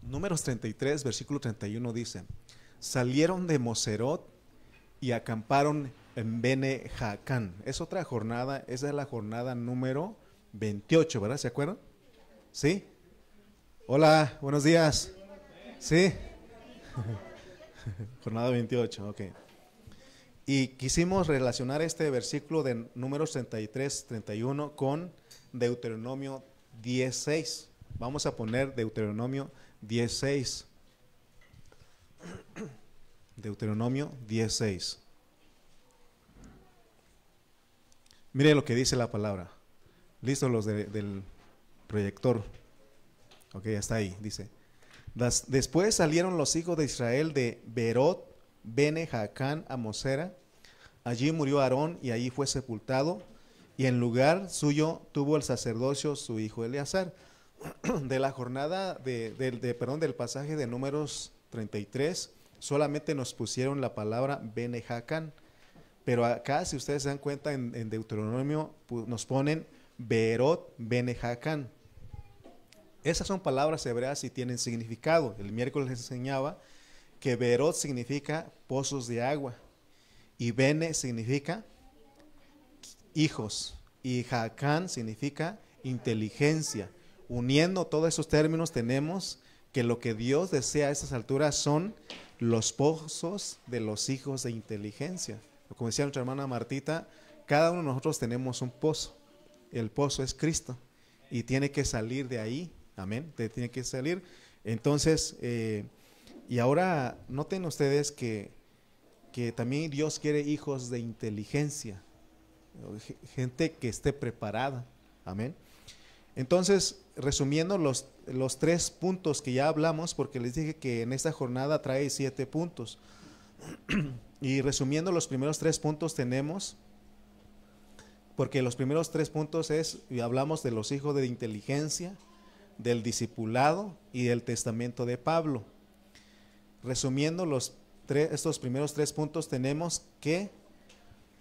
Números 33, versículo 31 dice: salieron de Moserot y acamparon en Bene Jaacán. Es otra jornada, esa es la jornada número 28, ¿verdad? ¿Se acuerdan? ¿Sí? Hola, buenos días. ¿Sí? Jornada 28, ok. Y quisimos relacionar este versículo de Números 33, 31 con Deuteronomio 16. Vamos a poner Deuteronomio 16. Deuteronomio 16. Mire lo que dice la palabra. ¿Listos los del proyector? Ok, ya está ahí. Dice: después salieron los hijos de Israel de Berot, Bene Jaacán a Mosera. Allí murió Aarón y allí fue sepultado, y en lugar suyo tuvo el sacerdocio su hijo Eleazar. De la jornada del pasaje de Números 33, solamente nos pusieron la palabra Bene Jaacán, pero acá, si ustedes se dan cuenta, en Deuteronomio nos ponen Berot Bene Jaacán. Esas son palabras hebreas y tienen significado. El miércoles les enseñaba que Berot significa pozos de agua y Bene significa hijos y Jaacán significa inteligencia. Uniendo todos esos términos, tenemos que lo que Dios desea a estas alturas son los pozos de los hijos de inteligencia. Como decía nuestra hermana Martita, cada uno de nosotros tenemos un pozo. El pozo es Cristo y tiene que salir de ahí. Amén. Tiene que salir. Entonces, y ahora noten ustedes que también Dios quiere hijos de inteligencia, gente que esté preparada. Amén. Entonces, resumiendo los 3 puntos que ya hablamos, porque les dije que en esta jornada trae 7 puntos. Y resumiendo los primeros 3 puntos tenemos, porque los primeros 3 puntos y hablamos de los hijos de inteligencia, del discipulado y del testamento de Pablo. Resumiendo estos primeros 3 puntos, tenemos que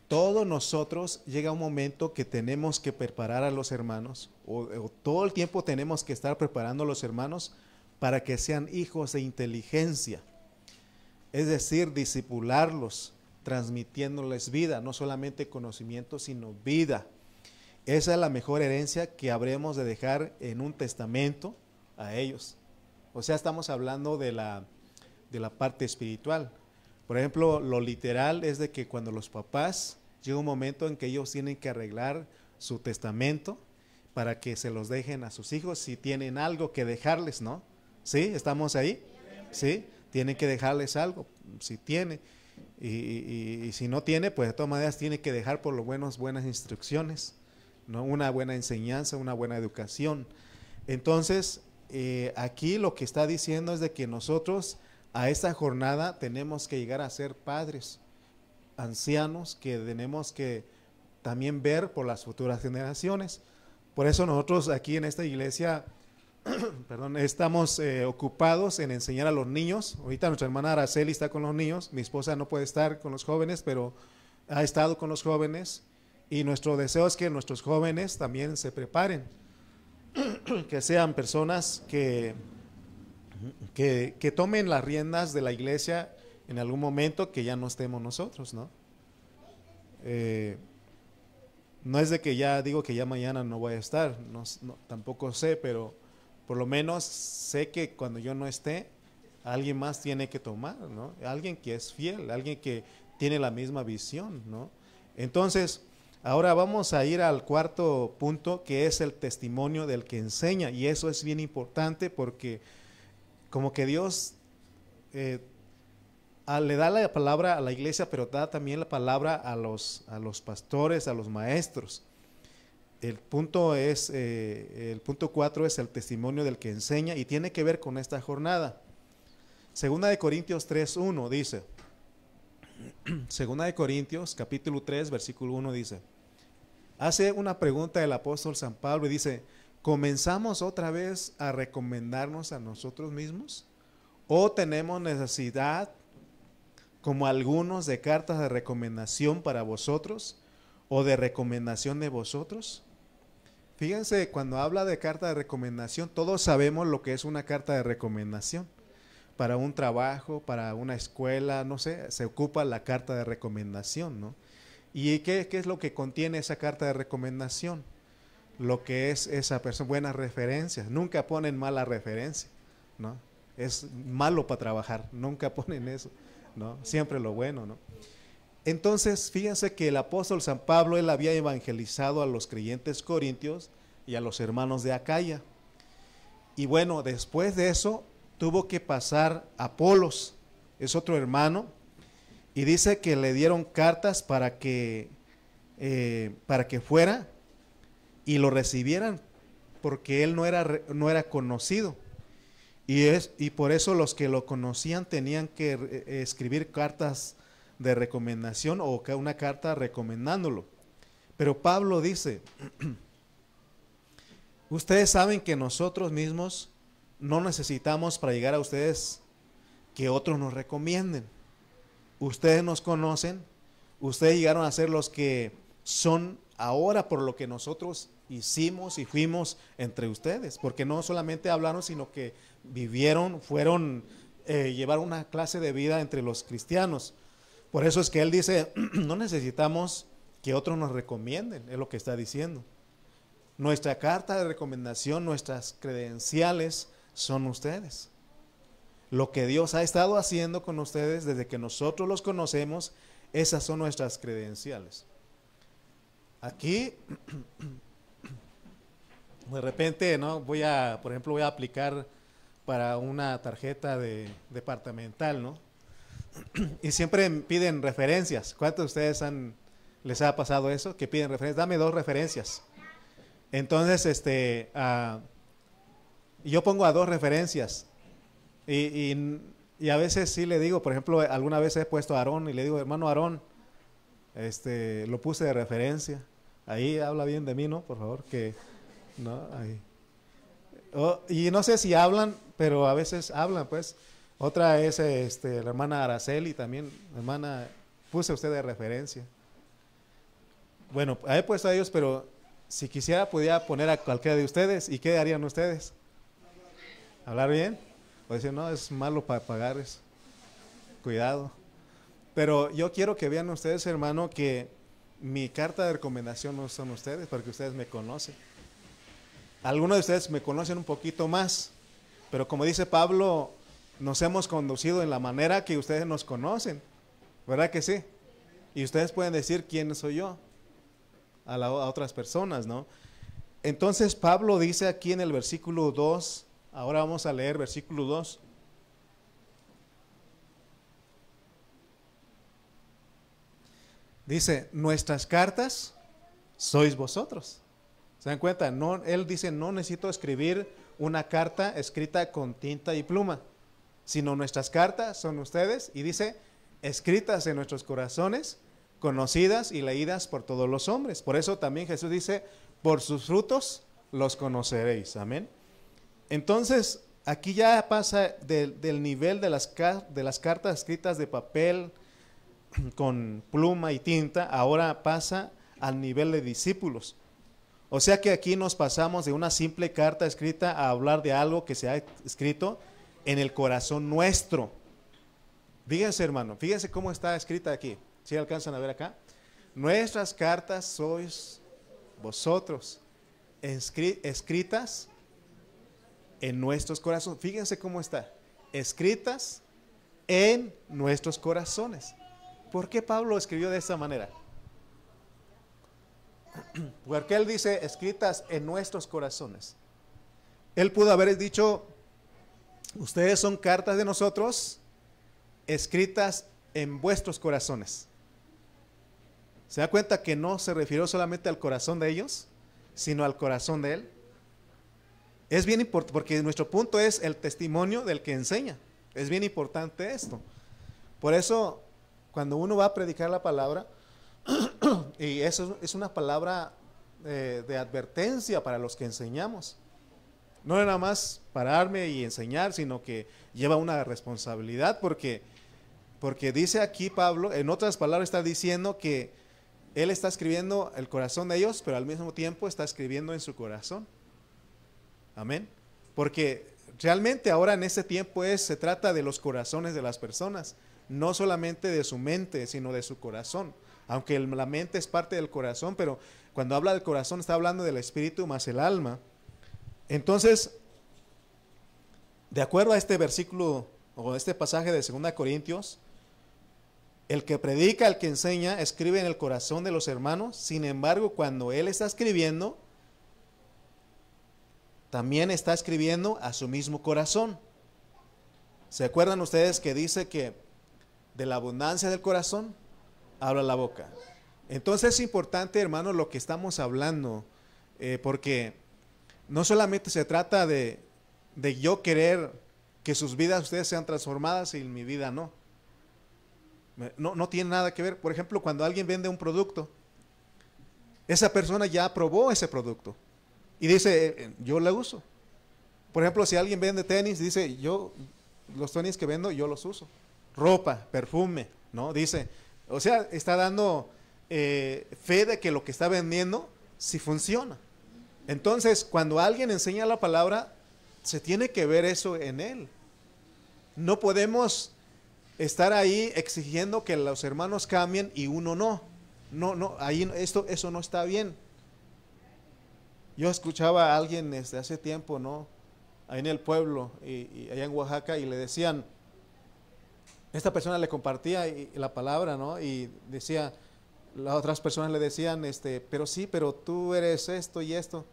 todos nosotros llega un momento que tenemos que preparar a los hermanos, o todo el tiempo tenemos que estar preparando a los hermanos para que sean hijos de inteligencia. Es decir, discipularlos, transmitiéndoles vida, no solamente conocimiento, sino vida. Esa es la mejor herencia que habremos de dejar en un testamento a ellos. O sea, estamos hablando de la parte espiritual. Por ejemplo, lo literal es de que cuando los papás llega un momento en que ellos tienen que arreglar su testamento para que se los dejen a sus hijos si tienen algo que dejarles, ¿no? ¿Sí? ¿Estamos ahí? ¿Sí? Tienen que dejarles algo, si tiene. Y si no tiene, pues de todas maneras tiene que dejar por lo menos buenas instrucciones, ¿no? Una buena enseñanza, una buena educación. Entonces, aquí lo que está diciendo es de que nosotros a esta jornada tenemos que llegar a ser padres, ancianos, que tenemos que también ver por las futuras generaciones. Por eso nosotros aquí en esta iglesia perdón, estamos ocupados en enseñar a los niños. Ahorita nuestra hermana Araceli está con los niños, mi esposa no puede estar con los jóvenes, pero ha estado con los jóvenes, y nuestro deseo es que nuestros jóvenes también se preparen, que sean personas que tomen las riendas de la iglesia en algún momento que ya no estemos nosotros, ¿no? No es de que ya digo que ya mañana no voy a estar, no, tampoco sé, pero por lo menos sé que cuando yo no esté, alguien más tiene que tomar, ¿no? Alguien que es fiel, alguien que tiene la misma visión, ¿no? Entonces, ahora vamos a ir al cuarto punto, que es el testimonio del que enseña, y eso es bien importante porque como que Dios le da la palabra a la iglesia, pero da también la palabra a los pastores, a los maestros. El punto 4 es el testimonio del que enseña, y tiene que ver con esta jornada. Segunda de Corintios 3:1 dice, Segunda de Corintios capítulo 3 versículo 1 dice, hace una pregunta el apóstol San Pablo y dice: ¿comenzamos otra vez a recomendarnos a nosotros mismos? ¿O tenemos necesidad, como algunos, de cartas de recomendación para vosotros, o de recomendación de vosotros? Fíjense, cuando habla de carta de recomendación, todos sabemos lo que es una carta de recomendación. Para un trabajo, para una escuela, no sé, se ocupa la carta de recomendación, ¿no? ¿Y qué es lo que contiene esa carta de recomendación? Lo que es esa persona, buenas referencias. Nunca ponen mala referencia, ¿no? Es malo para trabajar, nunca ponen eso, ¿no? Siempre lo bueno, ¿no? Entonces, fíjense que el apóstol San Pablo, él había evangelizado a los creyentes corintios y a los hermanos de Acaya. Y bueno, después de eso, tuvo que pasar Apolos, es otro hermano, y dice que le dieron cartas para que fuera y lo recibieran, porque él no era conocido. Y por eso los que lo conocían tenían que escribir cartas de recomendación o una carta recomendándolo. Pero Pablo dice, ustedes saben que nosotros mismos no necesitamos para llegar a ustedes que otros nos recomienden. Ustedes nos conocen, ustedes llegaron a ser los que son ahora por lo que nosotros hicimos y fuimos entre ustedes, porque no solamente hablaron, sino que vivieron, llevaron una clase de vida entre los cristianos. Por eso es que él dice, no necesitamos que otros nos recomienden, es lo que está diciendo. Nuestra carta de recomendación, nuestras credenciales son ustedes. Lo que Dios ha estado haciendo con ustedes desde que nosotros los conocemos, esas son nuestras credenciales. Aquí, de repente, ¿no? Por ejemplo, voy a aplicar para una tarjeta departamental, ¿no? Y siempre piden referencias. ¿Cuántos de ustedes les ha pasado eso? Que piden referencias. Dame 2 referencias. Entonces, yo pongo a 2 referencias. Y a veces sí le digo, por ejemplo, alguna vez he puesto a Aarón y le digo, hermano Aarón, lo puse de referencia. Ahí habla bien de mí, ¿no? Por favor, que no, ahí. Y no sé si hablan, pero a veces hablan, pues. Otra es la hermana Araceli también, hermana, puse a usted de referencia. Bueno, he puesto a ellos, pero si quisiera podía poner a cualquiera de ustedes. ¿Y qué harían ustedes? ¿Hablar bien? O decir, no, es malo para pagar eso. Cuidado. Pero yo quiero que vean ustedes, hermano, que mi carta de recomendación no son ustedes, porque ustedes me conocen. Algunos de ustedes me conocen un poquito más, pero como dice Pablo, nos hemos conducido en la manera que ustedes nos conocen, ¿verdad que sí? Y ustedes pueden decir quién soy yo a otras personas, ¿no? Entonces Pablo dice aquí en el versículo 2, ahora vamos a leer versículo 2. Dice, nuestras cartas sois vosotros. ¿Se dan cuenta? No, él dice, no necesito escribir una carta escrita con tinta y pluma, sino nuestras cartas son ustedes, y dice, escritas en nuestros corazones, conocidas y leídas por todos los hombres. Por eso también Jesús dice, por sus frutos los conoceréis. Amén. Entonces, aquí ya pasa del nivel de las cartas escritas de papel con pluma y tinta, ahora pasa al nivel de discípulos. O sea que aquí nos pasamos de una simple carta escrita a hablar de algo que se ha escrito en el corazón nuestro. Fíjense, hermano, fíjense cómo está escrita aquí. ¿Sí alcanzan a ver acá? Nuestras cartas sois vosotros, escritas en nuestros corazones. Fíjense cómo está, escritas en nuestros corazones. ¿Por qué Pablo escribió de esta manera? Porque él dice escritas en nuestros corazones. Él pudo haber dicho, ustedes son cartas de nosotros escritas en vuestros corazones. ¿Se da cuenta que no se refirió solamente al corazón de ellos, sino al corazón de él? Es bien importante, porque nuestro punto es el testimonio del que enseña. Es bien importante esto. Por eso, cuando uno va a predicar la palabra, y eso es una palabra de advertencia para los que enseñamos. No es nada más pararme y enseñar, sino que lleva una responsabilidad, porque dice aquí Pablo, en otras palabras está diciendo que Él está escribiendo el corazón de ellos, pero al mismo tiempo está escribiendo en su corazón. Amén. Porque realmente ahora en este tiempo se trata de los corazones de las personas, no solamente de su mente, sino de su corazón. Aunque la mente es parte del corazón, pero cuando habla del corazón está hablando del espíritu más el alma. Entonces, de acuerdo a este versículo o este pasaje de 2 Corintios, el que predica, el que enseña, escribe en el corazón de los hermanos. Sin embargo, cuando él está escribiendo, también está escribiendo a su mismo corazón. ¿Se acuerdan ustedes que dice que de la abundancia del corazón habla la boca? Entonces es importante, hermanos, lo que estamos hablando, porque no solamente se trata de yo querer que sus vidas ustedes sean transformadas y mi vida no. No tiene nada que ver. Por ejemplo, cuando alguien vende un producto, esa persona ya probó ese producto y dice, yo lo uso. Por ejemplo, si alguien vende tenis, dice, los tenis que vendo, yo los uso. Ropa, perfume, ¿no? Dice, o sea, está dando fe de que lo que está vendiendo sí funciona. Entonces, cuando alguien enseña la palabra, se tiene que ver eso en él. No podemos estar ahí exigiendo que los hermanos cambien y uno no. No, ahí eso no está bien. Yo escuchaba a alguien hace tiempo, ¿no? Ahí en el pueblo, y allá en Oaxaca, y le decían, esta persona le compartía la palabra, ¿no? Y decía, las otras personas le decían, pero tú eres esto y esto.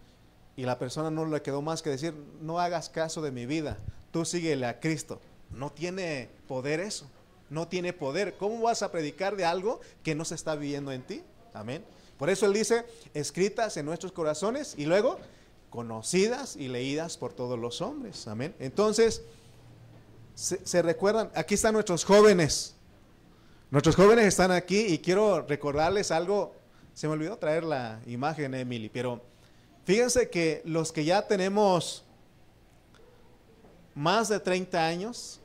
Y la persona no le quedó más que decir, no hagas caso de mi vida, tú síguele a Cristo. No tiene poder eso, no tiene poder. ¿Cómo vas a predicar de algo que no se está viviendo en ti? Amén. Por eso él dice, escritas en nuestros corazones y luego conocidas y leídas por todos los hombres. Amén. Entonces, se recuerdan, aquí están nuestros jóvenes. Nuestros jóvenes están aquí y quiero recordarles algo. Se me olvidó traer la imagen, Emily, pero fíjense que los que ya tenemos más de 30 años,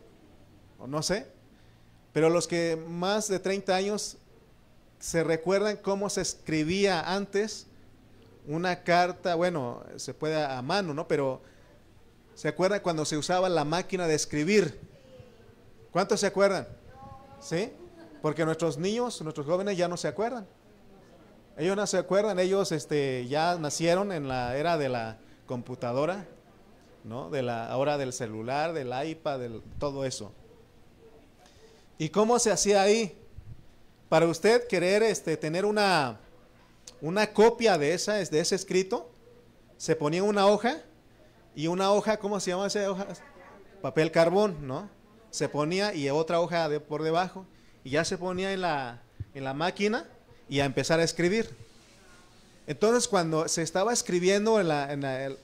o no sé, pero los que más de 30 años se recuerdan cómo se escribía antes una carta, bueno, se puede a mano, ¿no? Pero ¿se acuerdan cuando se usaba la máquina de escribir? ¿Cuántos se acuerdan? ¿Sí? Porque nuestros niños, nuestros jóvenes ya no se acuerdan. Ellos no se acuerdan, ellos ya nacieron en la era de la computadora, ¿no? Ahora del celular, del iPad, todo eso. ¿Y cómo se hacía ahí? Para usted querer tener una copia de ese escrito, se ponía una hoja, y una hoja, ¿cómo se llama esa hoja? Papel carbón, ¿no? Se ponía y otra hoja por debajo, y ya se ponía en la máquina y a empezar a escribir. Entonces cuando se estaba escribiendo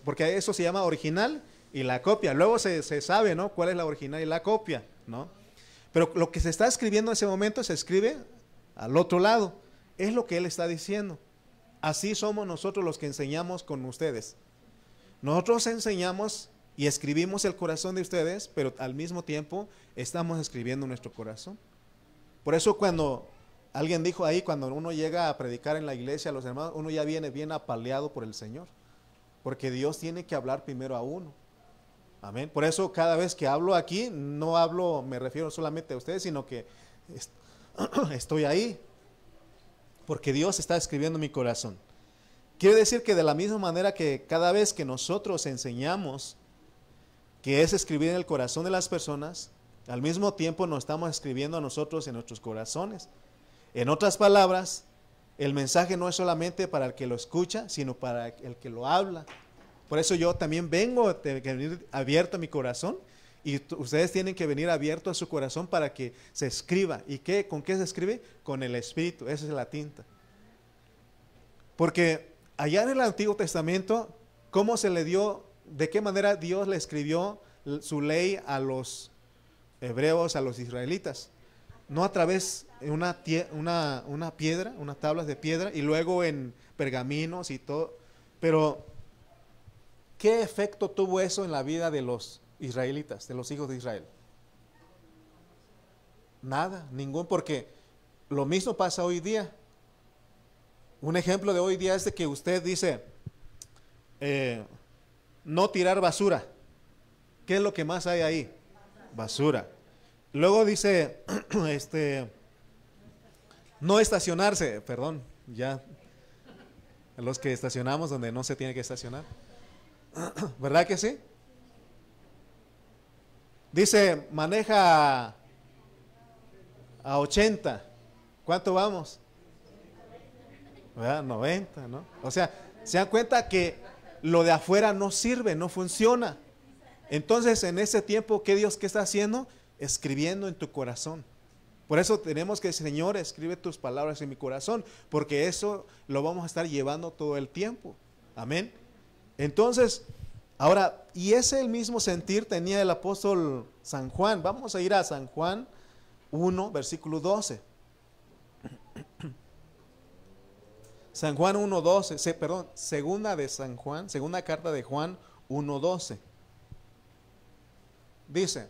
porque eso se llama original y la copia, luego se sabe, ¿no? Cuál es la original y la copia, ¿no? Pero lo que se está escribiendo en ese momento se escribe al otro lado, es lo que él está diciendo. Así somos nosotros los que enseñamos con ustedes. Nosotros enseñamos y escribimos el corazón de ustedes, pero al mismo tiempo estamos escribiendo nuestro corazón. Por eso cuando alguien dijo ahí, cuando uno llega a predicar en la iglesia a los hermanos, uno ya viene bien apaleado por el Señor, porque Dios tiene que hablar primero a uno. Amén. Por eso cada vez que hablo aquí, no hablo, me refiero solamente a ustedes, sino que estoy ahí, porque Dios está escribiendo mi corazón. Quiere decir que de la misma manera que cada vez que nosotros enseñamos, que es escribir en el corazón de las personas, al mismo tiempo nos estamos escribiendo a nosotros en nuestros corazones. En otras palabras, el mensaje no es solamente para el que lo escucha, sino para el que lo habla. Por eso yo también vengo a venir abierto a mi corazón, y ustedes tienen que venir abierto a su corazón para que se escriba. ¿Y con qué se escribe? Con el Espíritu, esa es la tinta. Porque allá en el Antiguo Testamento, ¿cómo se le dio, de qué manera Dios le escribió su ley a los hebreos, a los israelitas? No a través de una piedra, unas tablas de piedra, y luego en pergaminos y todo. Pero, ¿qué efecto tuvo eso en la vida de los israelitas, de los hijos de Israel? Nada, ningún, porque lo mismo pasa hoy día. Un ejemplo de hoy día es de que usted dice, no tirar basura. ¿Qué es lo que más hay ahí? Basura. Luego dice, no estacionarse, perdón, ya los que estacionamos donde no se tiene que estacionar. ¿Verdad que sí? Dice, maneja a 80. ¿Cuánto vamos? ¿Verdad? 90, ¿no? O sea, se dan cuenta que lo de afuera no sirve, no funciona. Entonces, en ese tiempo, ¿qué Dios qué está haciendo? Escribiendo en tu corazón. Por eso tenemos que decir, Señor, escribe tus palabras en mi corazón, porque eso lo vamos a estar llevando todo el tiempo. Amén. Entonces, ahora, y ese el mismo sentir tenía el apóstol San Juan. Vamos a ir a San Juan 1, versículo 12. San Juan 1:12, perdón, segunda de San Juan, segunda carta de Juan 1:12. Dice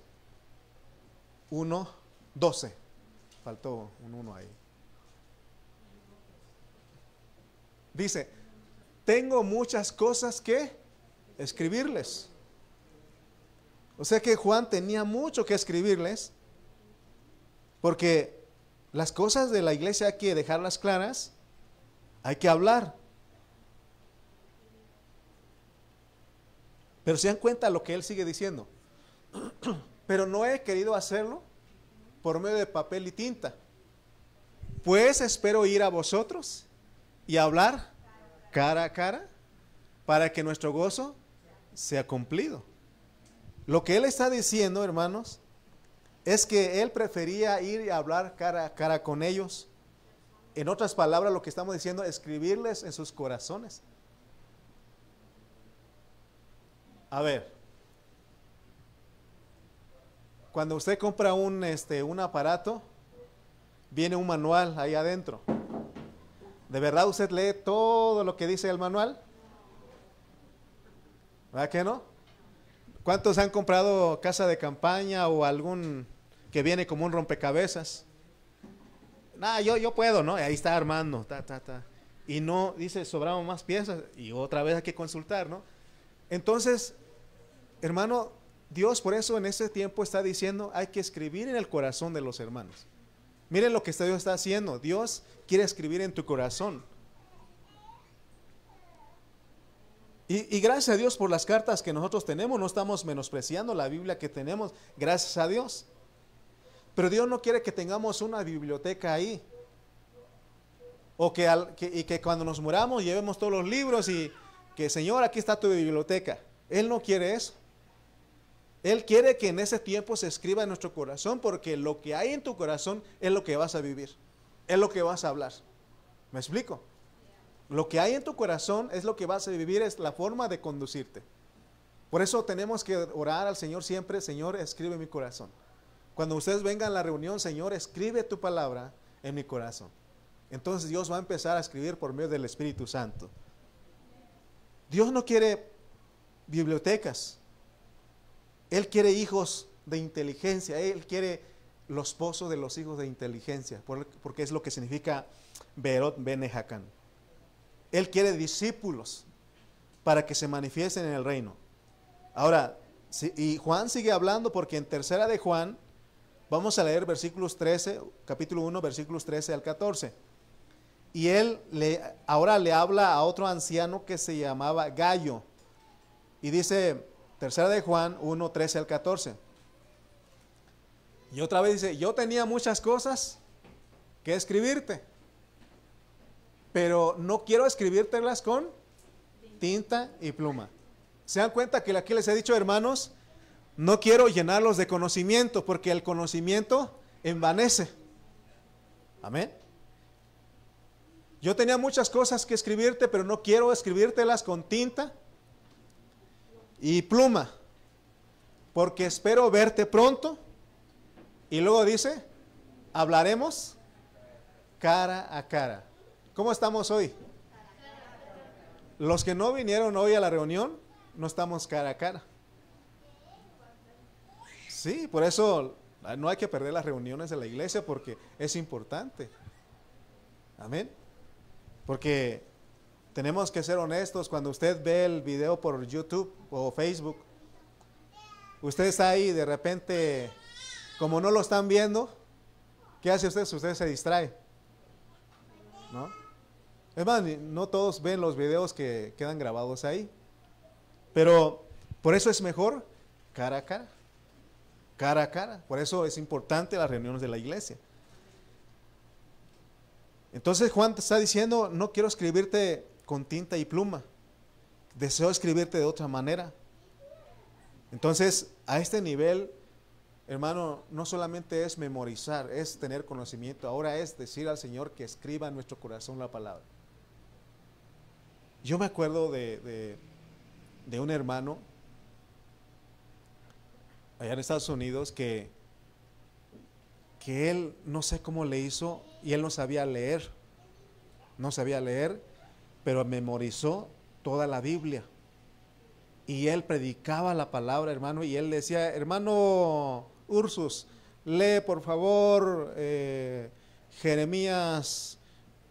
1:12. Faltó un 1 ahí. Dice, tengo muchas cosas que escribirles. O sea que Juan tenía mucho que escribirles, porque las cosas de la iglesia hay que dejarlas claras, hay que hablar. Pero se dan cuenta lo que él sigue diciendo. Pero no he querido hacerlo por medio de papel y tinta, pues espero ir a vosotros y hablar cara a cara para que nuestro gozo sea cumplido. Lo que él está diciendo, hermanos, es que él prefería ir y hablar cara a cara con ellos. En otras palabras, lo que estamos diciendo, escribirles en sus corazones. A ver, cuando usted compra un aparato, viene un manual ahí adentro. ¿De verdad usted lee todo lo que dice el manual? ¿Verdad que no? ¿Cuántos han comprado casa de campaña o algún que viene como un rompecabezas? Yo puedo, ¿no? Y ahí está armando, y no, dice, sobraron más piezas, y otra vez hay que consultar, ¿no? Entonces, hermano, Dios por eso en ese tiempo está diciendo, hay que escribir en el corazón de los hermanos. Miren lo que Dios está haciendo. Dios quiere escribir en tu corazón. Y gracias a Dios por las cartas que nosotros tenemos. No estamos menospreciando la Biblia que tenemos, gracias a Dios. Pero Dios no quiere que tengamos una biblioteca ahí. O que cuando nos muramos llevemos todos los libros y que, Señor, aquí está tu biblioteca. Él no quiere eso. Él quiere que en ese tiempo se escriba en nuestro corazón, porque lo que hay en tu corazón es lo que vas a vivir, es lo que vas a hablar. ¿Me explico? Lo que hay en tu corazón es lo que vas a vivir, es la forma de conducirte. Por eso tenemos que orar al Señor siempre, Señor, escribe mi corazón. Cuando ustedes vengan a la reunión, Señor, escribe tu palabra en mi corazón. Entonces Dios va a empezar a escribir por medio del Espíritu Santo. Dios no quiere bibliotecas. Él quiere hijos de inteligencia. Él quiere los pozos de los hijos de inteligencia, porque es lo que significa Berot Bene Hakan. Él quiere discípulos para que se manifiesten en el reino. Ahora, y Juan sigue hablando, porque en tercera de Juan, vamos a leer versículos 13, capítulo 1, versículos 13 al 14. Y él ahora le habla a otro anciano que se llamaba Gallo. Y dice, tercera de Juan 1, 13 al 14. Y otra vez dice, yo tenía muchas cosas que escribirte, pero no quiero escribírtelas con tinta y pluma. ¿Se dan cuenta que aquí les he dicho, hermanos? No quiero llenarlos de conocimiento, porque el conocimiento envanece. Amén. Yo tenía muchas cosas que escribirte, pero no quiero escribírtelas con tinta y pluma, porque espero verte pronto. Y luego dice, hablaremos cara a cara. ¿Cómo estamos hoy? Los que no vinieron hoy a la reunión, no estamos cara a cara. Sí, por eso no hay que perder las reuniones de la iglesia, porque es importante. Amén. Porque tenemos que ser honestos. Cuando usted ve el video por YouTube o Facebook, usted está ahí y de repente, como no lo están viendo, ¿qué hace usted? Usted se distrae, ¿no? Es más, no todos ven los videos que quedan grabados ahí. Pero por eso es mejor cara a cara. Cara a cara. Por eso es importante las reuniones de la iglesia. Entonces Juan te está diciendo, no quiero escribirte con tinta y pluma. Deseo escribirte de otra manera. Entonces, a este nivel, hermano, no solamente es memorizar, es tener conocimiento. Ahora es decir al Señor que escriba en nuestro corazón la palabra. Yo me acuerdo de un hermano allá en Estados Unidos que él no sé cómo le hizo y él no sabía leer, pero memorizó toda la Biblia y él predicaba la palabra, hermano, y él decía, hermano Ursus, lee por favor Jeremías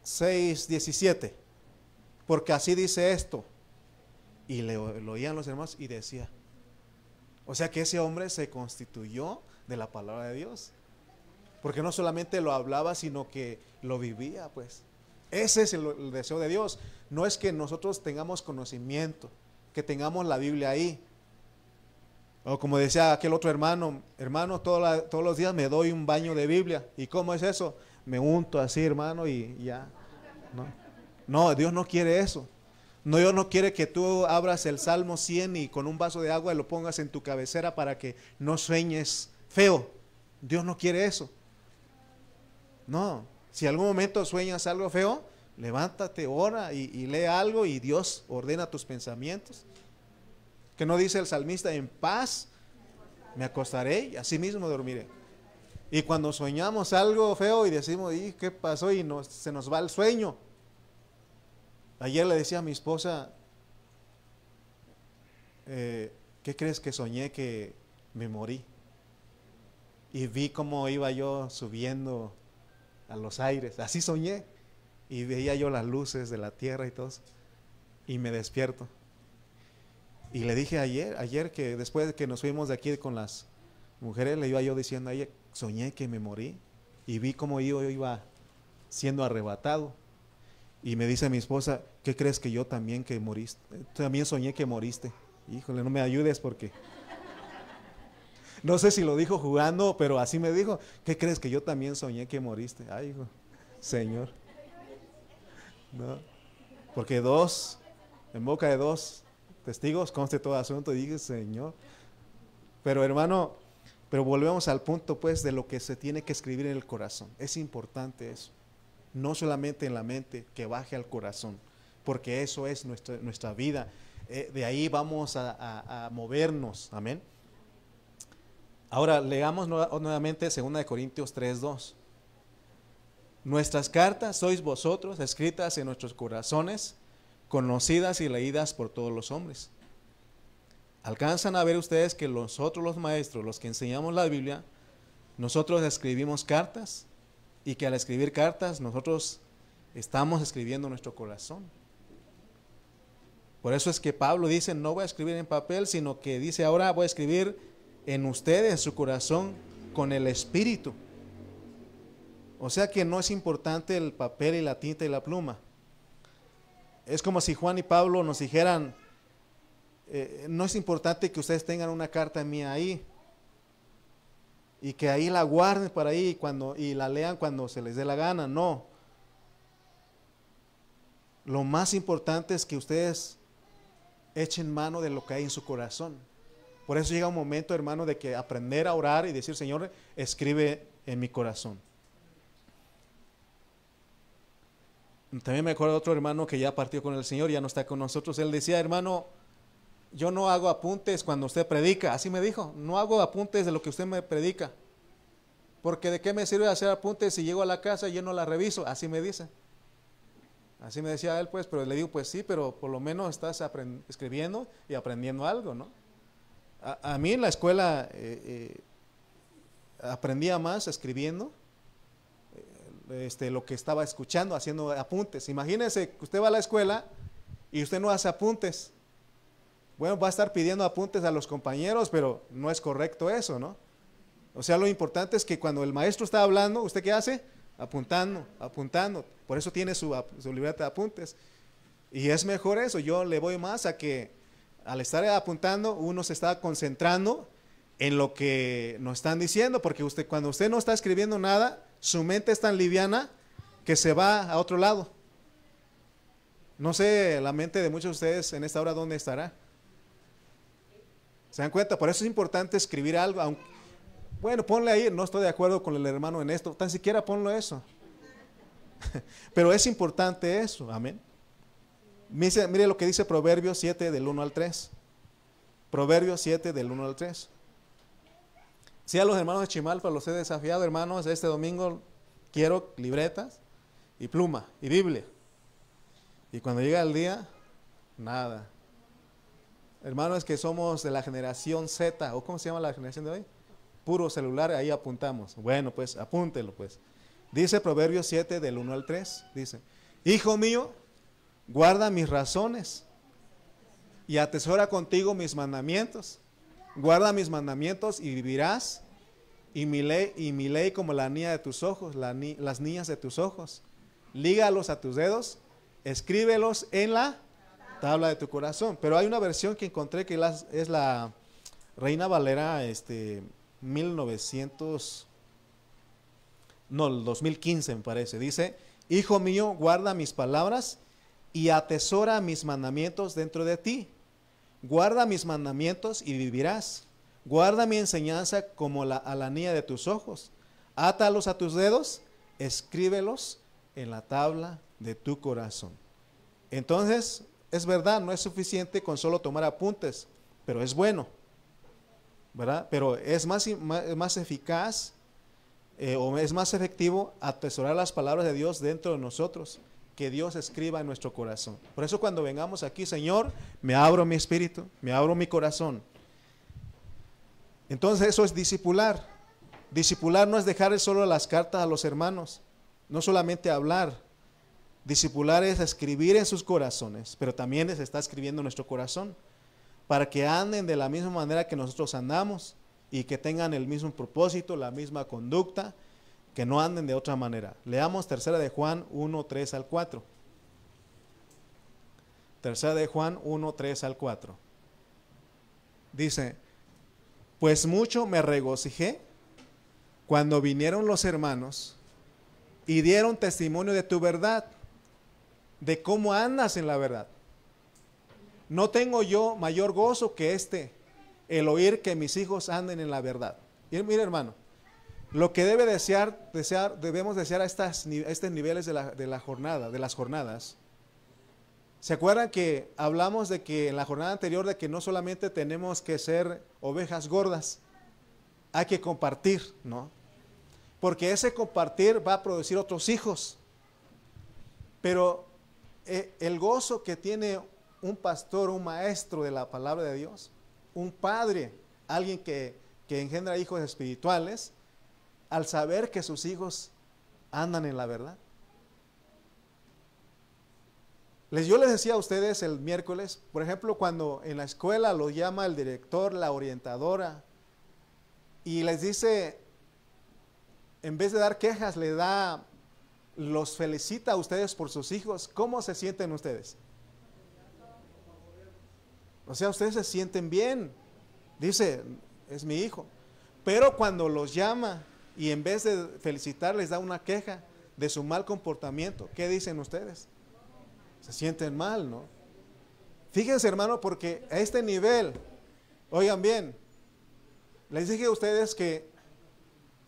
6:17, porque así dice esto, y lo oían los hermanos y decía, o sea que ese hombre se constituyó de la palabra de Dios. Porque no solamente lo hablaba, sino que lo vivía, pues. Ese es el deseo de Dios. No es que nosotros tengamos conocimiento, que tengamos la Biblia ahí. O como decía aquel otro hermano, todos los días me doy un baño de Biblia. ¿Y cómo es eso? Me unto así, hermano, y ya. No, Dios no quiere eso. No, Dios no quiere que tú abras el Salmo 100 y con un vaso de agua lo pongas en tu cabecera para que no sueñes feo. Dios no quiere eso. No, si algún momento sueñas algo feo, levántate, ora y lee algo y Dios ordena tus pensamientos. Que no dice el salmista, en paz me acostaré y así mismo dormiré. Y cuando soñamos algo feo y decimos, ¿y qué pasó? Y se nos va el sueño. Ayer le decía a mi esposa, ¿qué crees que soñé? Que me morí. Y vi cómo iba yo subiendo a los aires, así soñé. Y veía yo las luces de la tierra y todo eso. Y me despierto. Y le dije ayer que después de que nos fuimos de aquí con las mujeres, le iba yo diciendo a ella, soñé que me morí. Y vi cómo yo iba siendo arrebatado. Y me dice mi esposa, ¿qué crees que yo también que moriste? También soñé que moriste. Híjole, no me ayudes porque... No sé si lo dijo jugando, pero así me dijo, ¿qué crees que yo también soñé que moriste? Ay, hijo, Señor. No, porque en boca de dos testigos conste todo asunto, y dije, Señor. Pero hermano, volvemos al punto pues de lo que se tiene que escribir en el corazón. Es importante eso. No solamente en la mente, que baje al corazón, porque eso es nuestra vida. De ahí vamos a movernos, amén. Ahora leamos nuevamente 2 Corintios 3:2. Nuestras cartas sois vosotros, escritas en nuestros corazones, conocidas y leídas por todos los hombres. Alcanzan a ver ustedes que nosotros los maestros, los que enseñamos la Biblia, nosotros escribimos cartas, y que al escribir cartas nosotros estamos escribiendo nuestro corazón. Por eso es que Pablo dice, no voy a escribir en papel, sino que dice ahora voy a escribir en ustedes, en su corazón, con el Espíritu. O sea que no es importante el papel y la tinta y la pluma. Es como si Juan y Pablo nos dijeran, no es importante que ustedes tengan una carta mía ahí, y que ahí la guarden para ahí y la lean cuando se les dé la gana. No. Lo más importante es que ustedes echen mano de lo que hay en su corazón. Por eso llega un momento, hermano, de que aprender a orar y decir, Señor, escribe en mi corazón. También me acuerdo de otro hermano que ya partió con el Señor, ya no está con nosotros. Él decía, hermano, yo no hago apuntes cuando usted predica. Así me dijo, no hago apuntes de lo que usted me predica. Porque de qué me sirve hacer apuntes si llego a la casa y yo no la reviso. Así me dice. Así me decía él, pues, pero le digo, pues sí, pero por lo menos estás escribiendo y aprendiendo algo, ¿no? A mí en la escuela aprendía más escribiendo. lo que estaba escuchando, haciendo apuntes. Imagínense que usted va a la escuela y usted no hace apuntes. Bueno, va a estar pidiendo apuntes a los compañeros, pero no es correcto eso, ¿no? O sea, lo importante es que cuando el maestro está hablando, ¿usted qué hace? Apuntando, apuntando. Por eso tiene su libreta de apuntes. Y es mejor eso. Yo le voy más a que al estar apuntando, uno se está concentrando en lo que nos están diciendo, porque cuando usted no está escribiendo nada, su mente es tan liviana que se va a otro lado. No sé, la mente de muchos de ustedes en esta hora, ¿dónde estará? ¿Se dan cuenta? Por eso es importante escribir algo. Bueno, ponle ahí, no estoy de acuerdo con el hermano en esto, tan siquiera ponlo eso. Pero es importante eso, amén. Mire lo que dice Proverbios 7 del 1 al 3. Proverbios 7 del 1 al 3. Si a los hermanos de Chimalpa los he desafiado, hermanos, este domingo quiero libretas y pluma y Biblia. Y cuando llega el día, nada. Hermanos, que somos de la generación Z, o ¿cómo se llama la generación de hoy? Puro celular, ahí apuntamos. Bueno, pues apúntelo pues. Dice Proverbios 7 del 1 al 3, dice: Hijo mío, guarda mis razones y atesora contigo mis mandamientos. Guarda mis mandamientos y vivirás, y mi ley como la niña de tus ojos, las niñas de tus ojos. Lígalos a tus dedos, escríbelos en la tabla de tu corazón. Pero hay una versión que encontré que es la Reina Valera 2015 me parece. Dice: Hijo mío, guarda mis palabras y atesora mis mandamientos dentro de ti. Guarda mis mandamientos y vivirás. Guarda mi enseñanza como a la niña de tus ojos. Átalos a tus dedos, escríbelos en la tabla de tu corazón. Entonces, es verdad, no es suficiente con solo tomar apuntes, pero es bueno, ¿verdad? Pero es más eficaz o es más efectivo atesorar las palabras de Dios dentro de nosotros, que Dios escriba en nuestro corazón. Por eso cuando vengamos aquí, Señor, me abro mi espíritu, me abro mi corazón. Entonces eso es discipular. Discipular no es dejar solo las cartas a los hermanos, no solamente hablar. Discipular es escribir en sus corazones, pero también se está escribiendo en nuestro corazón, para que anden de la misma manera que nosotros andamos y que tengan el mismo propósito, la misma conducta, que no anden de otra manera. Leamos 3 de Juan 1, 3 al 4. 3 de Juan 1, 3 al 4. Dice: Pues mucho me regocijé cuando vinieron los hermanos y dieron testimonio de tu verdad, de cómo andas en la verdad. No tengo yo mayor gozo que el oír que mis hijos anden en la verdad. Y mire, hermano, lo que debemos desear a estos niveles de las jornadas. ¿Se acuerdan que hablamos de que en la jornada anterior de que no solamente tenemos que ser ovejas gordas, hay que compartir, ¿no? Porque ese compartir va a producir otros hijos. Pero el gozo que tiene un pastor, un maestro de la palabra de Dios, un padre, alguien que engendra hijos espirituales, al saber que sus hijos andan en la verdad. Yo les decía a ustedes el miércoles, por ejemplo, cuando en la escuela lo llama el director, la orientadora, y les dice, en vez de dar quejas, los felicita a ustedes por sus hijos. ¿Cómo se sienten ustedes? O sea, ustedes se sienten bien. Dice, es mi hijo. Pero cuando los llama y en vez de felicitar les da una queja de su mal comportamiento, ¿qué dicen ustedes? Se sienten mal, ¿no? Fíjense, hermano, porque a este nivel, oigan bien, les dije a ustedes que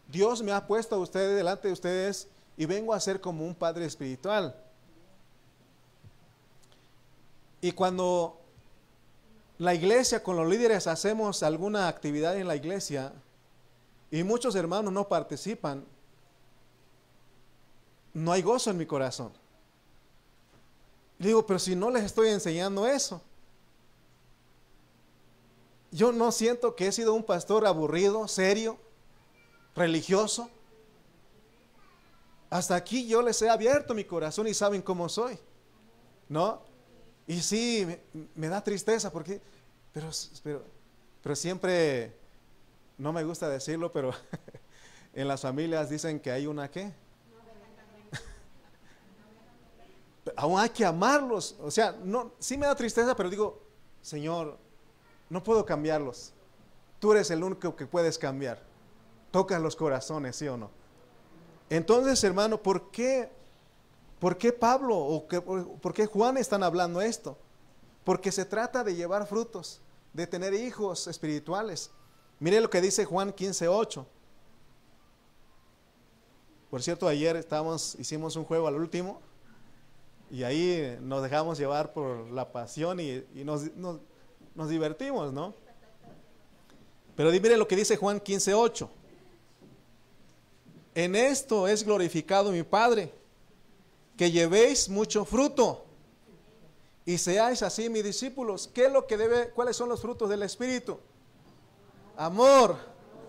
Dios me ha puesto a ustedes delante de ustedes y vengo a ser como un padre espiritual. Y cuando la iglesia con los líderes hacemos alguna actividad en la iglesia y muchos hermanos no participan, no hay gozo en mi corazón. Digo, pero si no les estoy enseñando eso. Yo no siento que he sido un pastor aburrido, serio, religioso. Hasta aquí yo les he abierto mi corazón y saben cómo soy, ¿no? Y sí, me da tristeza porque, pero, pero, pero siempre, no me gusta decirlo, pero en las familias dicen que hay una ¿qué? Aún hay que amarlos. O sea, no, sí me da tristeza, pero digo, Señor, no puedo cambiarlos. Tú eres el único que puedes cambiar. Toca los corazones, ¿sí o no? Entonces, hermano, por qué Pablo por qué Juan están hablando esto? Porque se trata de llevar frutos, de tener hijos espirituales. Mire lo que dice Juan 15:8. Por cierto, ayer hicimos un juego al último y ahí nos dejamos llevar por la pasión y nos divertimos, ¿no? Pero mire lo que dice Juan 15:8. En esto es glorificado mi Padre, que llevéis mucho fruto y seáis así mis discípulos. ¿Cuáles son los frutos del Espíritu? Amor,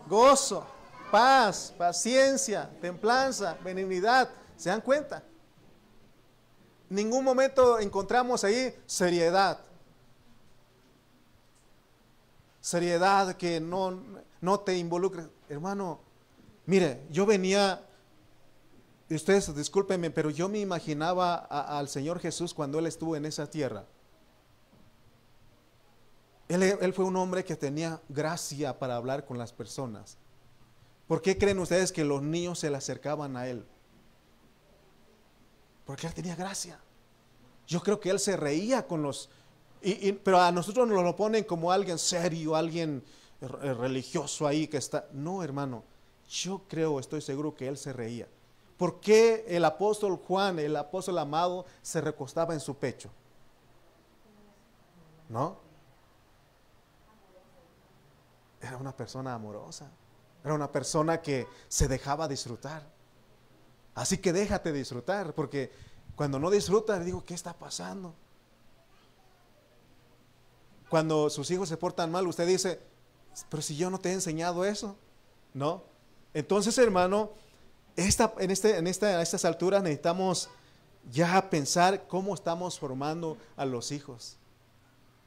gozo, paz, paciencia, templanza, benignidad. ¿Se dan cuenta? Ningún momento encontramos ahí seriedad. Seriedad que no te involucre. Hermano, mire, yo venía, ustedes discúlpenme, pero yo me imaginaba al Señor Jesús cuando Él estuvo en esa tierra. Él fue un hombre que tenía gracia para hablar con las personas. ¿Por qué creen ustedes que los niños se le acercaban a Él? Porque Él tenía gracia. Yo creo que Él se reía con los... pero a nosotros nos lo ponen como alguien serio, alguien religioso ahí que está... No, hermano, yo creo, estoy seguro que Él se reía. ¿Por qué el apóstol Juan, el apóstol amado, se recostaba en su pecho? ¿No? Era una persona amorosa. Era una persona que se dejaba disfrutar. Así que déjate disfrutar, porque cuando no disfrutas, digo, ¿qué está pasando? Cuando sus hijos se portan mal, usted dice, pero si yo no te he enseñado eso, ¿no? Entonces, hermano, a estas alturas necesitamos ya pensar cómo estamos formando a los hijos.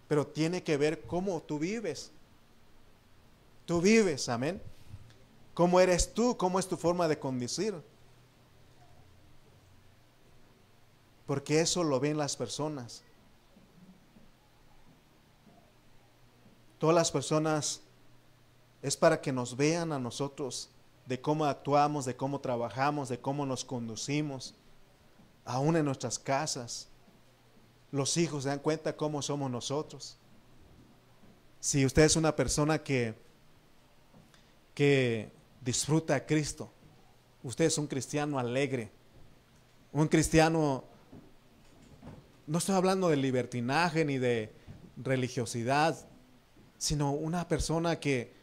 Pero tiene que ver cómo tú vives. Tú vives, amén. ¿Cómo eres tú? ¿Cómo es tu forma de conducir? Porque eso lo ven las personas. Todas las personas es para que nos vean a nosotros de cómo actuamos, de cómo trabajamos, de cómo nos conducimos, aún en nuestras casas. Los hijos se dan cuenta cómo somos nosotros. Si usted es una persona que disfruta a Cristo, usted es un cristiano alegre, un cristiano, no estoy hablando de libertinaje ni de religiosidad, sino una persona que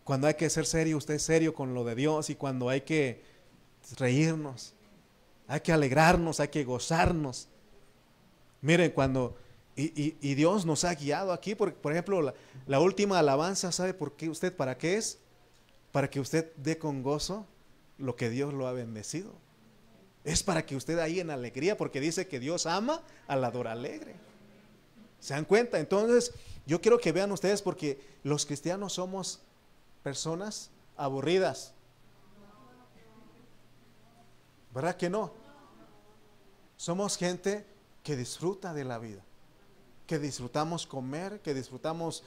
cuando hay que ser serio, usted es serio con lo de Dios, y cuando hay que reírnos, hay que alegrarnos, hay que gozarnos. Miren, y Dios nos ha guiado aquí, por ejemplo, la última alabanza, ¿sabe para qué es? Para que usted dé con gozo lo que Dios lo ha bendecido. Es para que usted ahí en alegría, porque dice que Dios ama al dador alegre. ¿Se dan cuenta? Entonces, yo quiero que vean ustedes, porque los cristianos somos personas aburridas. ¿Verdad que no? Somos gente que disfruta de la vida, que disfrutamos comer, que disfrutamos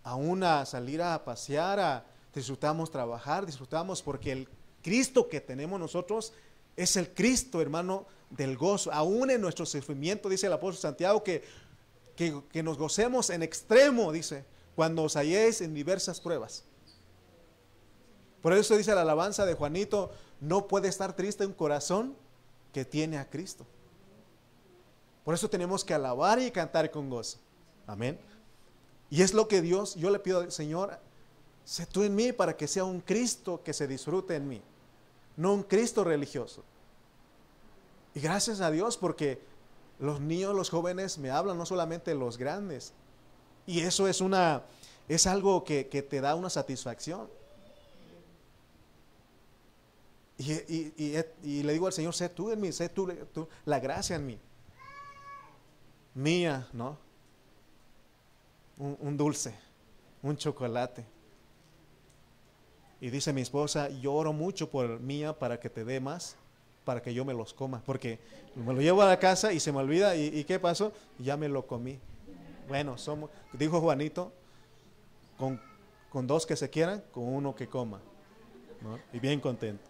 aún a salir a pasear, disfrutamos trabajar, disfrutamos porque el Cristo que tenemos nosotros es el Cristo, hermano, del gozo. Aún en nuestro sufrimiento, dice el apóstol Santiago, que nos gocemos en extremo, dice, cuando os halléis en diversas pruebas. Por eso dice la alabanza de Juanito, no puede estar triste un corazón que tiene a Cristo. Por eso tenemos que alabar y cantar con gozo. Amén. Y es lo que Dios, yo le pido, Señor, sé tú en mí para que sea un Cristo que se disfrute en mí, no un Cristo religioso. Y gracias a Dios, porque los niños, los jóvenes me hablan, no solamente los grandes. Y eso es algo que te da una satisfacción. Y le digo al Señor, sé tú en mí, sé tú, la gracia en mí. Mía, ¿no? Un dulce, un chocolate. Y dice mi esposa, yo oro mucho por Mía para que te dé más, para que yo me los coma, porque me lo llevo a la casa y se me olvida, y ¿qué pasó? Ya me lo comí. Bueno, dijo Juanito, con dos que se quieran, con uno que coma, ¿no? Y bien contento.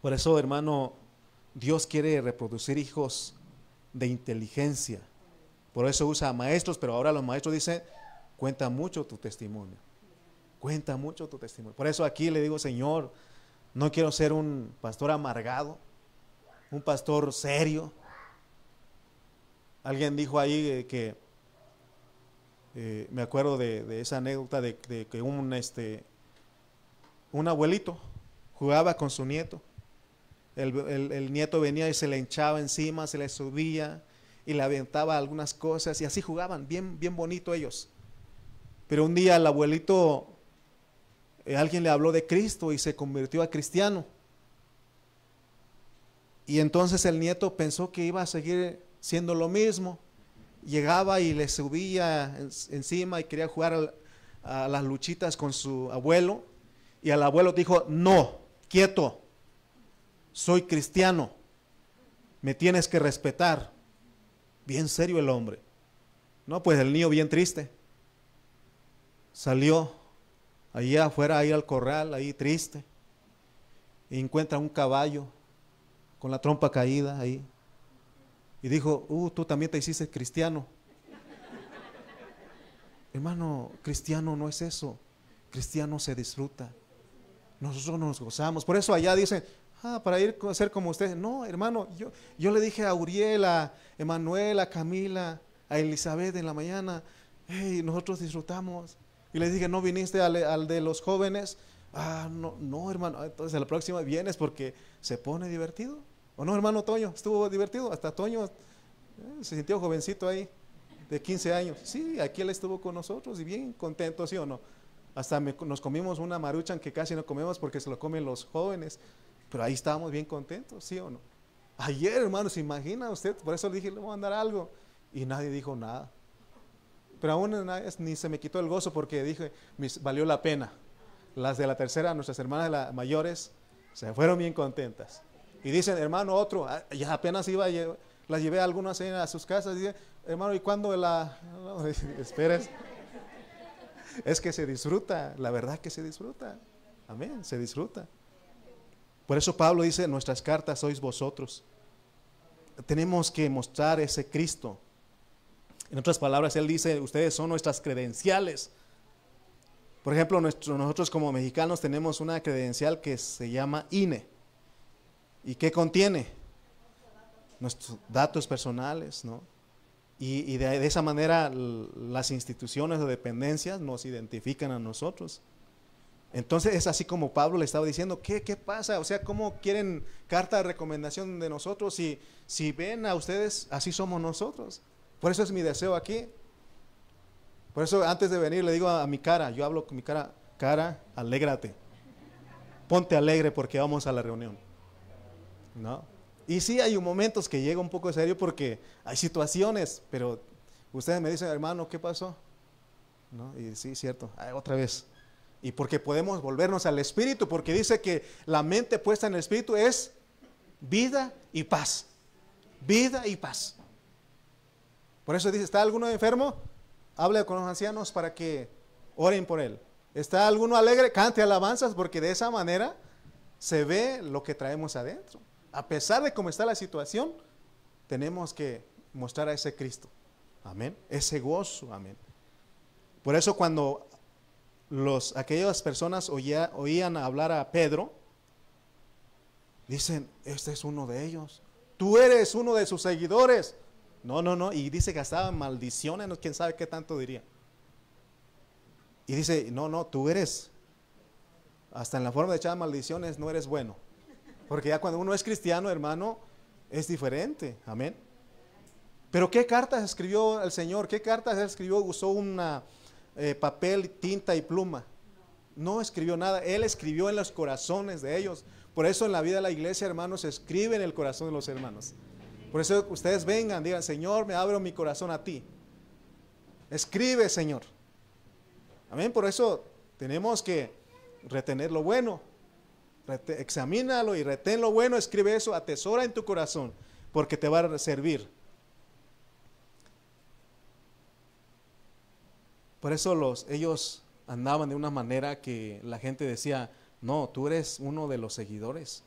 Por eso, hermano, Dios quiere reproducir hijos de inteligencia. Por eso usa a maestros, pero ahora los maestros dicen, cuenta mucho tu testimonio. Cuenta mucho tu testimonio. Por eso aquí le digo, Señor, no quiero ser un pastor amargado, un pastor serio. Alguien dijo ahí que me acuerdo de esa anécdota de que un abuelito jugaba con su nieto. El nieto venía y se le hinchaba encima, se le subía y le aventaba algunas cosas y así jugaban, bien, bien bonito ellos. Pero un día el abuelito, alguien le habló de Cristo y se convirtió a cristiano. Y entonces el nieto pensó que iba a seguir siendo lo mismo. Llegaba y le subía encima y quería jugar a las luchitas con su abuelo. Y el abuelo dijo, no, quieto, soy cristiano, me tienes que respetar. Bien serio el hombre. No, pues el niño bien triste. Salió allí afuera, ahí al corral, ahí triste. Y encuentra un caballo con la trompa caída ahí. Y dijo, tú también te hiciste cristiano. Hermano, cristiano no es eso. Cristiano se disfruta. Nosotros nos gozamos. Por eso allá dicen, para ir a ser como ustedes. No, hermano, yo le dije a Uriel, a Emanuel, a Camila, a Elizabeth en la mañana, hey, nosotros disfrutamos. Y les dije, ¿no viniste al de los jóvenes? No, hermano, entonces a la próxima vienes porque se pone divertido. ¿O no, hermano Toño? Estuvo divertido, hasta Toño se sintió jovencito ahí, de 15 años. Sí, aquí él estuvo con nosotros y bien contento, ¿sí o no? Hasta nos comimos una maruchan que casi no comemos porque se lo comen los jóvenes. Pero ahí estábamos bien contentos, ¿sí o no? Ayer, hermano, ¿se imagina usted? Por eso le dije, le voy a mandar algo. Y nadie dijo nada. Pero aún ni se me quitó el gozo porque dije, valió la pena. Las de la tercera, nuestras hermanas mayores, se fueron bien contentas. Y dicen, hermano, otro, ya apenas las llevé a algunas a sus casas. Y dicen, hermano, ¿y cuándo No, esperes. Es que se disfruta, la verdad que se disfruta. Amén, se disfruta. Por eso Pablo dice, nuestras cartas sois vosotros. Tenemos que mostrar ese Cristo. En otras palabras, él dice, ustedes son nuestras credenciales. Por ejemplo, nosotros como mexicanos tenemos una credencial que se llama INE. ¿Y qué contiene? Nuestros datos personales, ¿no? Y de esa manera las instituciones o dependencias nos identifican a nosotros. Entonces es así como Pablo le estaba diciendo, ¿qué pasa? O sea, ¿cómo quieren carta de recomendación de nosotros? Si ven a ustedes, así somos nosotros. Por eso es mi deseo aquí. Por eso antes de venir le digo a mi cara, yo hablo con mi cara, alégrate. Ponte alegre porque vamos a la reunión. ¿No? Y sí hay momentos que llega un poco serio porque hay situaciones, pero ustedes me dicen, hermano, ¿qué pasó? ¿No? Y sí, cierto, otra vez. Y porque podemos volvernos al Espíritu, porque dice que la mente puesta en el Espíritu es vida y paz. Vida y paz. Por eso dice, ¿está alguno enfermo? Hable con los ancianos para que oren por él. ¿Está alguno alegre? Cante alabanzas, porque de esa manera se ve lo que traemos adentro. A pesar de cómo está la situación, tenemos que mostrar a ese Cristo. Amén. Ese gozo. Amén. Por eso cuando aquellas personas oían hablar a Pedro, dicen, este es uno de ellos. Tú eres uno de sus seguidores. No. Y dice que gastaban maldiciones, quién sabe qué tanto diría. Y dice, no, tú eres. Hasta en la forma de echar maldiciones no eres bueno. Porque ya cuando uno es cristiano, hermano, es diferente. Amén. Pero ¿qué cartas escribió el Señor? ¿Qué cartas escribió? Usó una papel, tinta y pluma. No escribió nada, Él escribió en los corazones de ellos. Por eso en la vida de la iglesia, hermanos, se escribe en el corazón de los hermanos. Por eso ustedes vengan, digan, Señor, me abro mi corazón a ti. Escribe, Señor. Amén. Por eso tenemos que retener lo bueno. Examínalo y retén lo bueno, escribe eso, atesora en tu corazón, porque te va a servir. Por eso ellos andaban de una manera que la gente decía, no, tú eres uno de los seguidores.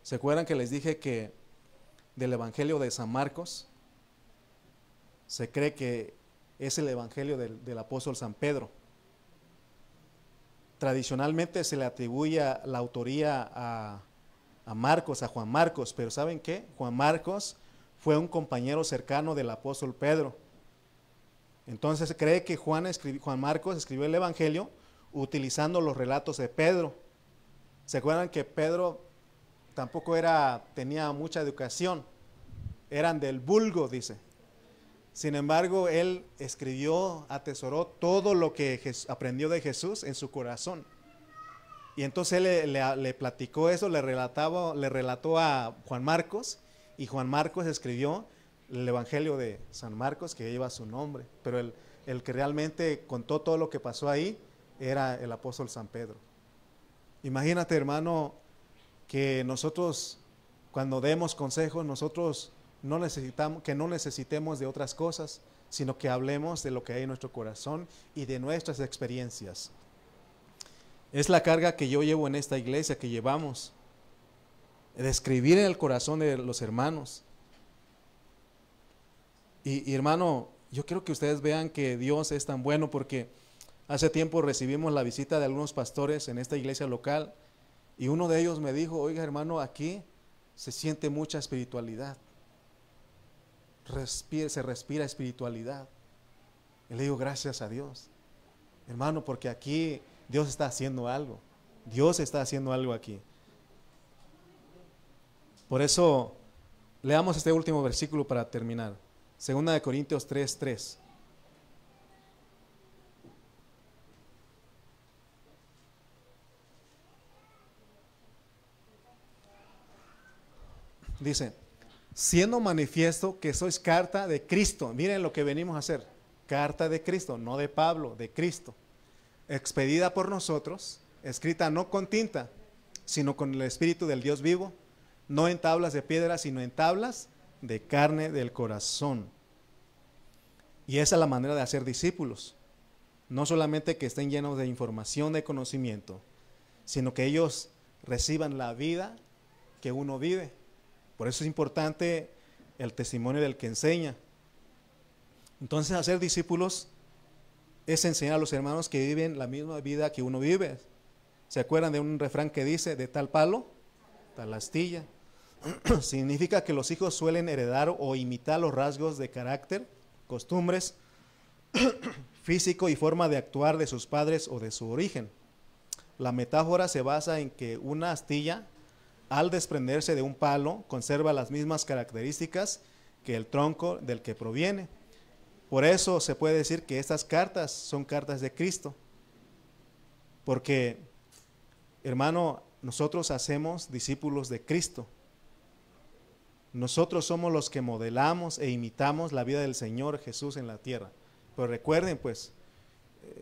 ¿Se acuerdan que les dije que del Evangelio de San Marcos se cree que es el Evangelio del apóstol San Pedro? Tradicionalmente se le atribuye la autoría a Marcos, a Juan Marcos, pero ¿saben qué? Juan Marcos fue un compañero cercano del apóstol Pedro. Entonces se cree que Juan Marcos escribió el Evangelio utilizando los relatos de Pedro. ¿Se acuerdan que Pedro tampoco tenía mucha educación? Eran del vulgo, dice. Sin embargo, él escribió, atesoró todo lo que aprendió de Jesús en su corazón. Y entonces él le platicó eso, le relató a Juan Marcos, y Juan Marcos escribió el Evangelio de San Marcos, que lleva su nombre. Pero el que realmente contó todo lo que pasó ahí era el apóstol San Pedro. Imagínate, hermano, que nosotros, cuando demos consejos, nosotros no necesitemos de otras cosas, sino que hablemos de lo que hay en nuestro corazón y de nuestras experiencias. Es la carga que yo llevo en esta iglesia, que llevamos, de escribir en el corazón de los hermanos. Y hermano, yo quiero que ustedes vean que Dios es tan bueno, porque hace tiempo recibimos la visita de algunos pastores en esta iglesia local, y uno de ellos me dijo, oiga hermano, aquí se siente mucha espiritualidad. Se respira espiritualidad. Y le digo, gracias a Dios, hermano, porque aquí Dios está haciendo algo. Dios está haciendo algo aquí. Por eso, leamos este último versículo para terminar. 2 Corintios 3:3. Dice, siendo manifiesto que sois carta de Cristo. Miren lo que venimos a hacer. Carta de Cristo, no de Pablo, de Cristo. Expedida por nosotros, escrita no con tinta, sino con el Espíritu del Dios vivo, no en tablas de piedra, sino en tablas de carne del corazón. Y esa es la manera de hacer discípulos. No solamente que estén llenos de información, de conocimiento, sino que ellos reciban la vida que uno vive. Por eso es importante el testimonio del que enseña. Entonces, hacer discípulos es enseñar a los hermanos que viven la misma vida que uno vive. ¿Se acuerdan de un refrán que dice, de tal palo, tal astilla? Significa que los hijos suelen heredar o imitar los rasgos de carácter, costumbres, físico y forma de actuar de sus padres o de su origen. La metáfora se basa en que una astilla, al desprenderse de un palo, conserva las mismas características que el tronco del que proviene. Por eso se puede decir que estas cartas son cartas de Cristo. Porque, hermano, nosotros hacemos discípulos de Cristo. Nosotros somos los que modelamos e imitamos la vida del Señor Jesús en la tierra. Pero recuerden, pues,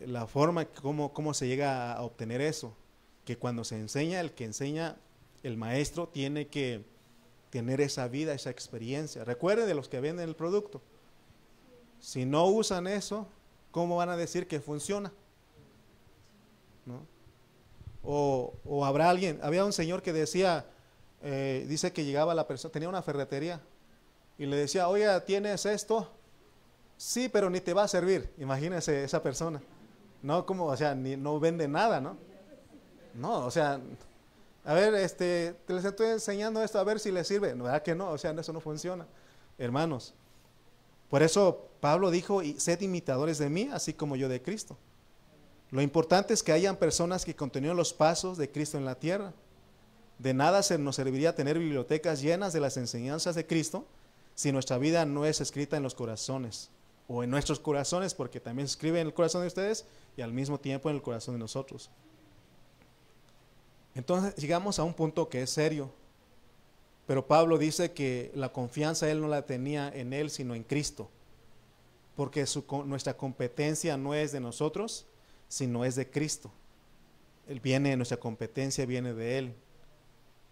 la forma, cómo se llega a obtener eso. Que cuando se enseña, el que enseña, el maestro, tiene que tener esa vida, esa experiencia. Recuerden de los que venden el producto. Si no usan eso, ¿cómo van a decir que funciona? ¿No? O habrá había un señor que decía, dice que llegaba la persona, tenía una ferretería, y le decía, oye, ¿tienes esto? Sí, pero ni te va a servir. Imagínese esa persona. No, como, o sea, no vende nada, ¿no? No, o sea, a ver, te les estoy enseñando esto, a ver si les sirve. ¿Verdad que no? O sea, eso no funciona, hermanos. Por eso Pablo dijo, sed imitadores de mí, así como yo de Cristo. Lo importante es que hayan personas que continúen los pasos de Cristo en la tierra. De nada nos serviría tener bibliotecas llenas de las enseñanzas de Cristo si nuestra vida no es escrita en los corazones. o en nuestros corazones, porque también se escribe en el corazón de ustedes y al mismo tiempo en el corazón de nosotros. Entonces llegamos a un punto que es serio, pero Pablo dice que la confianza él no la tenía en él, sino en Cristo, porque nuestra competencia no es de nosotros, sino es de Cristo. Nuestra competencia viene de Él.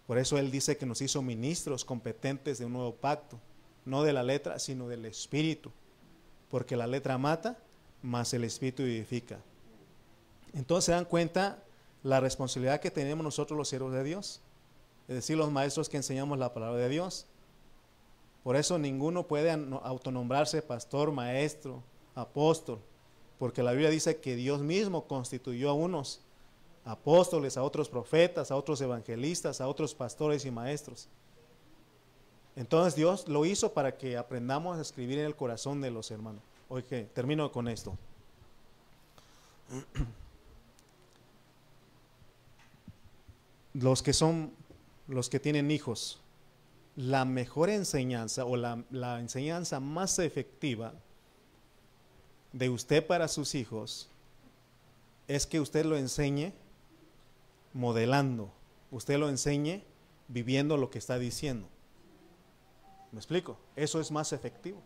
Por eso Él dice que nos hizo ministros competentes de un nuevo pacto, no de la letra, sino del Espíritu, porque la letra mata, mas el Espíritu vivifica. Entonces se dan cuenta la responsabilidad que tenemos nosotros los siervos de Dios, es decir, los maestros que enseñamos la palabra de Dios. Por eso ninguno puede autonombrarse pastor, maestro, apóstol, porque la Biblia dice que Dios mismo constituyó a unos apóstoles, a otros profetas, a otros evangelistas, a otros pastores y maestros. Entonces Dios lo hizo para que aprendamos a escribir en el corazón de los hermanos. Oye, termino con esto. Los que tienen hijos, la mejor enseñanza o la enseñanza más efectiva de usted para sus hijos es que usted lo enseñe modelando, usted lo enseñe viviendo lo que está diciendo. ¿Me explico? Eso es más efectivo.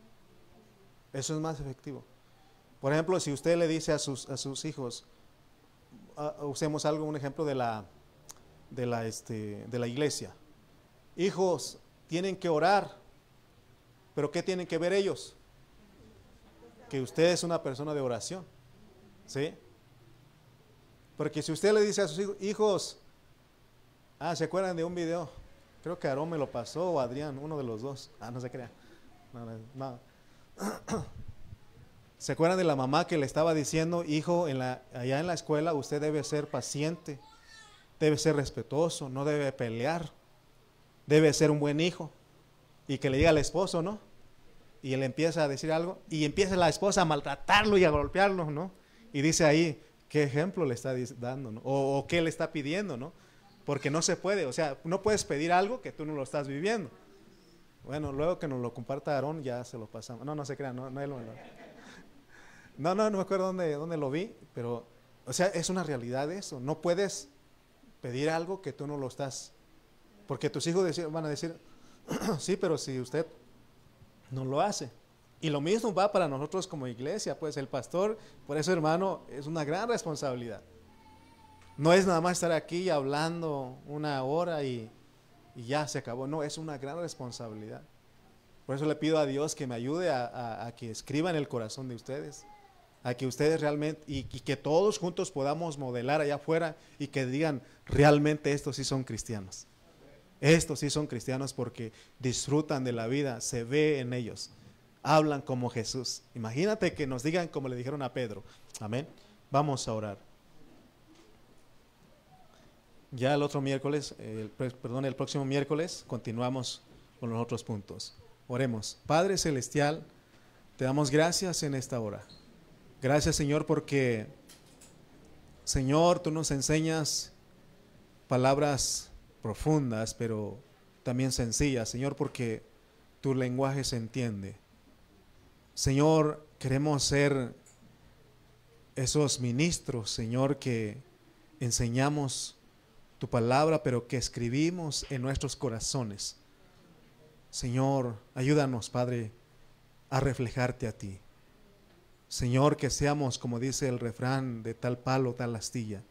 Eso es más efectivo. Por ejemplo, si usted le dice a sus hijos, usemos un ejemplo de la iglesia. Hijos, tienen que orar, pero ¿qué tienen que ver ellos? Que usted es una persona de oración, ¿sí? Porque si usted le dice a sus hijos, ¿se acuerdan de un video? Creo que Aarón me lo pasó o Adrián, uno de los dos. No se crea. No. ¿Se acuerdan de la mamá que le estaba diciendo, hijo, allá en la escuela usted debe ser paciente, debe ser respetuoso, no debe pelear, debe ser un buen hijo? Y que le diga al esposo, ¿no? Y él empieza a decir algo y empieza la esposa a maltratarlo y a golpearlo, ¿no? Y dice ahí, ¿qué ejemplo le está dando, ¿no? O qué le está pidiendo, ¿no? Porque no se puede, o sea, no puedes pedir algo que tú no lo estás viviendo. Bueno, luego que nos lo comparta Aarón ya se lo pasamos. No se crean, no me acuerdo dónde lo vi, pero, o sea, es una realidad eso. No puedes pedir algo que tú no lo estás, porque tus hijos van a decir, sí, pero si usted no lo hace. Y lo mismo va para nosotros como iglesia, pues el pastor, por eso hermano, es una gran responsabilidad. No es nada más estar aquí hablando una hora y ya se acabó, no, es una gran responsabilidad. Por eso le pido a Dios que me ayude a que escriba en el corazón de ustedes, a que ustedes realmente, y que todos juntos podamos modelar allá afuera y que digan, realmente estos sí son cristianos. Estos sí son cristianos porque disfrutan de la vida, se ve en ellos. Hablan como Jesús. Imagínate que nos digan como le dijeron a Pedro. Amén. Vamos a orar. Ya el próximo miércoles continuamos con los otros puntos. Oremos. Padre Celestial, te damos gracias en esta hora. Gracias, Señor, porque, Señor, tú nos enseñas palabras profundas, pero también sencillas, Señor, porque tu lenguaje se entiende. Señor, queremos ser esos ministros, Señor, que enseñamos tu palabra, pero que escribimos en nuestros corazones. Señor, ayúdanos, Padre, a reflejarte a ti. Señor, que seamos, como dice el refrán, de tal palo, tal astilla.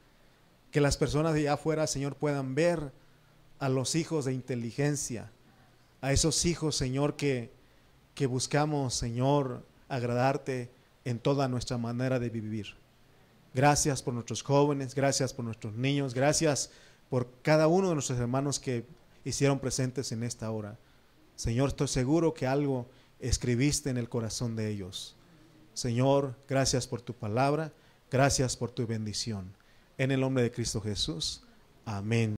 Que las personas de allá afuera, Señor, puedan ver a los hijos de inteligencia, a esos hijos, Señor, que buscamos, Señor, agradarte en toda nuestra manera de vivir. Gracias por nuestros jóvenes, gracias por nuestros niños, gracias por cada uno de nuestros hermanos que hicieron presentes en esta hora. Señor, estoy seguro que algo escribiste en el corazón de ellos. Señor, gracias por tu palabra, gracias por tu bendición. En el nombre de Cristo Jesús, amén.